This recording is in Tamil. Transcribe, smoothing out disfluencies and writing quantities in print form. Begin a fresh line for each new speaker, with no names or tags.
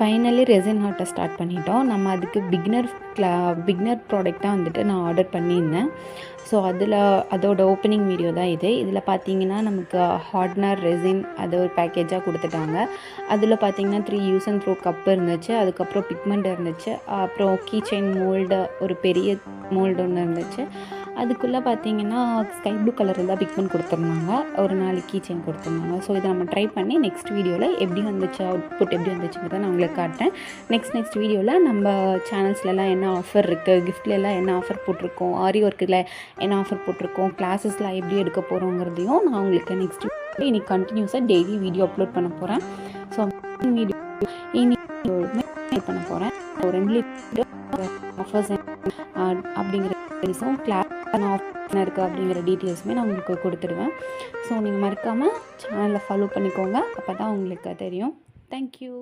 ஃபைனலி ரெசின் ஆர்ட்டை ஸ்டார்ட் பண்ணிட்டோம். நம்ம அதுக்கு பிகினர் ப்ராடக்டாக வந்துட்டு நான் ஆர்டர் பண்ணியிருந்தேன். ஸோ அதோட ஓப்பனிங் வீடியோ தான் இது. இதில் பார்த்தீங்கன்னா நமக்கு ஹார்ட்னர் ரெசின் அது ஒரு பேக்கேஜாக கொடுத்துட்டாங்க. அதில் பார்த்தீங்கன்னா 3 யூஸ் அண்ட் த்ரோ கப் இருந்துச்சு, அதுக்கப்புறம் பிக்மெண்ட் இருந்துச்சு, அப்புறம் கீ செயின் மோல்டு ஒரு பெரிய மோல்டு ஒன்று இருந்துச்சு. அதுக்குள்ளே பார்த்தீங்கன்னா ஸ்கை ப்ளூ கலரில் தான் பிக்மெண்ட் கொடுத்துருந்தாங்க, ஒரு 4 கீ செயின் கொடுத்துருந்தாங்க. ஸோ இதை நம்ம ட்ரை பண்ணி நெக்ஸ்ட் வீடியோவில் எப்படி வந்துச்சு, அவுட்புட் எப்படி வந்துச்சுங்கிறத நான் உங்களுக்கு காட்டுறேன். நெக்ஸ்ட் வீடியோவில் நம்ம சேனல்ஸ்லலாம் என்ன ஆஃபர் இருக்குது, கிஃப்ட்லலாம் என்ன ஆஃபர் போட்டிருக்கோம், ஆரி ஒர்க்கில் என்ன ஆஃபர் போட்டிருக்கோம், கிளாஸஸ்லாம் எப்படி எடுக்க போகிறோங்கிறதையும் நான் உங்களுக்கு நெக்ஸ்ட் இன்னைக்கு கண்டினியூஸாக டெய்லி வீடியோ அப்லோட் பண்ண போகிறேன். ஸோ வீடியோ பண்ண போகிறேன். ஒரு 2 ஆஃபர்ஸ் அப்படிங்கிற டீட்டெயில்ஸும் கிளாஸ் ஆஃபர் இருக்குது அப்படிங்கிற டீட்டெயில்ஸுமே நான் உங்களுக்கு கொடுத்துடுவேன். ஸோ நீங்கள் மறக்காமல் சேனலில் ஃபாலோ பண்ணிக்கோங்க, அப்போ தான் உங்களுக்கு தெரியும். தேங்க்யூ.